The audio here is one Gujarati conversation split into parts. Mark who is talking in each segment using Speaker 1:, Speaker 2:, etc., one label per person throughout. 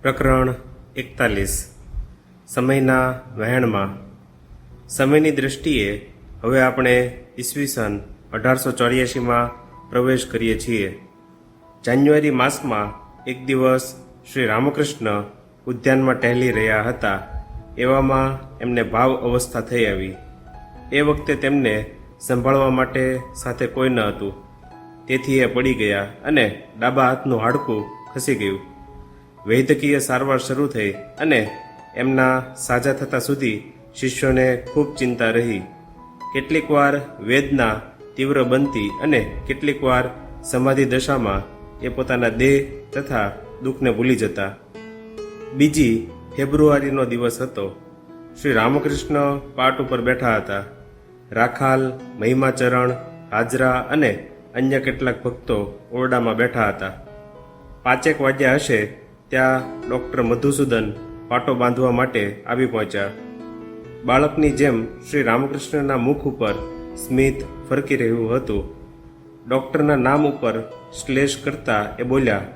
Speaker 1: પ્રકરણ 41 સમયના વહેણમાં. સમયની દૃષ્ટિએ હવે આપણે ઈસવીસન 1884માં પ્રવેશ કરીએ છીએ. જાન્યુઆરી માસમાં એક દિવસ શ્રી રામકૃષ્ણ ઉદ્યાનમાં ટહેલી રહ્યા હતા. એવામાં એમને ભાવ અવસ્થા થઈ આવી. એ વખતે તેમને સંભાળવા માટે સાથે કોઈ ન હતું. તેથી એ પડી ગયા અને ડાબા હાથનું હાડકું ખસી ગયું. વૈદ્યકીય સારવાર શરૂ થઈ અને એમના સાજા થતા સુધી શિષ્યોને ખૂબ ચિંતા રહી. કેટલીક વાર વેદના તીવ્ર બનતી અને કેટલીક વાર સમાધિ દશામાં એ પોતાના દેહ તથા દુઃખને ભૂલી જતા. બીજી ફેબ્રુઆરીનો દિવસ હતો. શ્રી રામકૃષ્ણ પાટ ઉપર બેઠા હતા. રાખાલ, મહિમાચરણ, હાજરા અને અન્ય કેટલાક ભક્તો ઓરડામાં બેઠા હતા. 5 વાગ્યા હશે ત્યાં ડૉક્ટર મધુસૂદન પાટો બાંધવા માટે આવી પહોંચ્યા. બાળકની જેમ શ્રી રામકૃષ્ણના મુખ ઉપર સ્મિત ફરકી રહ્યું હતું. ડૉક્ટરના નામ ઉપર શ્લેષ કરતા એ બોલ્યા,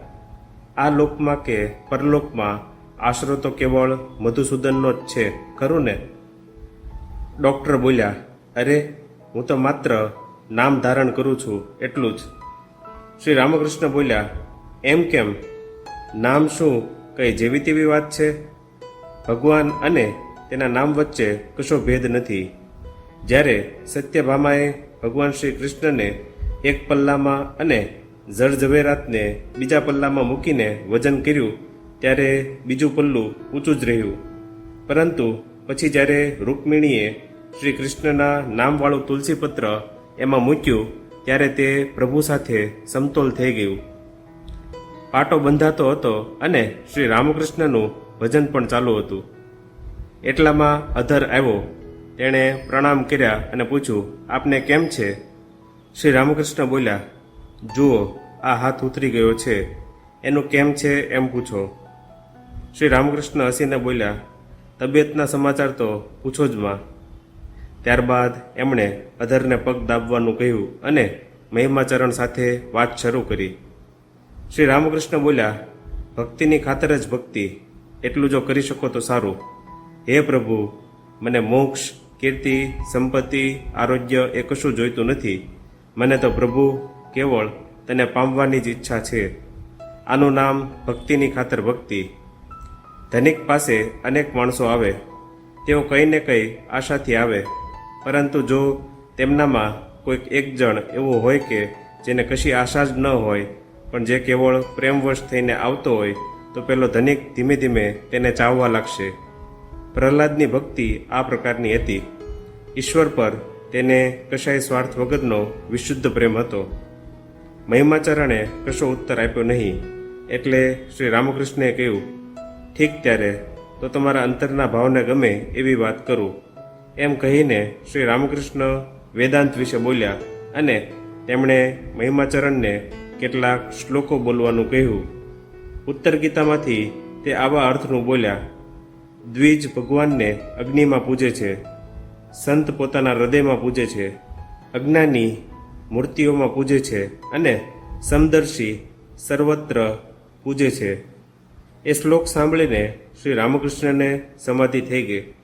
Speaker 1: આ લોકમાં કે પરલોકમાં આશરો તો કેવળ મધુસૂદનનો જ છે, ખરું ને? ડૉક્ટર બોલ્યા, અરે હું તો માત્ર નામ ધારણ કરું છું એટલું જ. શ્રી રામકૃષ્ણ બોલ્યા, એમ કેમ? નામ શું કંઈ જેવી તેવી વાત છે? ભગવાન અને તેના નામ વચ્ચે કશો ભેદ નથી. જ્યારે સત્યભામાએ ભગવાન શ્રી કૃષ્ણને એક પલ્લામાં અને જળ ઝવેરાતને બીજા પલ્લામાં મૂકીને વજન કર્યું ત્યારે બીજું પલ્લું ઊંચું જ રહ્યું. પરંતુ પછી જ્યારે રૂકમિણીએ શ્રી કૃષ્ણના નામવાળું તુલસીપત્ર એમાં મૂક્યું ત્યારે તે પ્રભુ સાથે સમતોલ થઈ ગયું. પાટો બંધાતો હતો અને શ્રી રામકૃષ્ણનું ભજન પણ ચાલુ હતું. એટલામાં અધર આવ્યો. તેણે પ્રણામ કર્યા અને પૂછ્યું, આપને કેમ છે? શ્રી રામકૃષ્ણ બોલ્યા, જુઓ આ હાથ ઉતરી ગયો છે, એનું કેમ છે એમ પૂછો. શ્રી રામકૃષ્ણ હસીને બોલ્યા, તબિયતના સમાચાર તો પૂછો જ માં. ત્યારબાદ એમણે અધરને પગ દાબવાનું કહ્યું અને મહિમાચરણ સાથે વાત શરૂ કરી. શ્રી રામકૃષ્ણ બોલ્યા, ભક્તિની ખાતર જ ભક્તિ, એટલું જો કરી શકો તો સારું. હે પ્રભુ, મને મોક્ષ, કીર્તિ, સંપત્તિ, આરોગ્ય એ કશું જોઈતું નથી. મને તો પ્રભુ કેવળ તને પામવાની જ ઈચ્છા છે. આનું નામ ભક્તિની ખાતર ભક્તિ. ધનિક પાસે અનેક માણસો આવે. તેઓ કંઈ ને કંઈ આશાથી આવે, પરંતુ જો તેમનામાં કોઈક એક જણ એવું હોય કે જેને કશી આશા જ ન હોય પણ જે કેવળ પ્રેમવશ થઈને આવતો હોય તો પેલો ધનિક ધીમે ધીમે તેને ચાવવા લાગશે. પ્રહલાદની ભક્તિ આ પ્રકારની હતી. ઈશ્વર પર તેને કશાય સ્વાર્થ વગરનો વિશુદ્ધ પ્રેમ હતો. મહિમાચરણે કશો ઉત્તર આપ્યો નહીં. એટલે શ્રી રામકૃષ્ણએ કહ્યું, ઠીક, ત્યારે તો તમારા અંતરના ભાવને ગમે એવી વાત કરું. એમ કહીને શ્રી રામકૃષ્ણ વેદાંત વિશે બોલ્યા અને તેમણે મહિમાચરણને કેટલાક શ્લોકો બોલવાનું કહ્યું. ઉત્તર ગીતામાંથી તે આવા અર્થનું બોલ્યા, દ્વિજ ભગવાનને અગ્નિમાં પૂજે છે, સંત પોતાના હૃદયમાં પૂજે છે, અજ્ઞાની મૂર્તિઓમાં પૂજે છે અને સમદર્શી સર્વત્ર પૂજે છે. એ શ્લોક સાંભળીને શ્રી રામકૃષ્ણને સમાધિ થઈ ગઈ.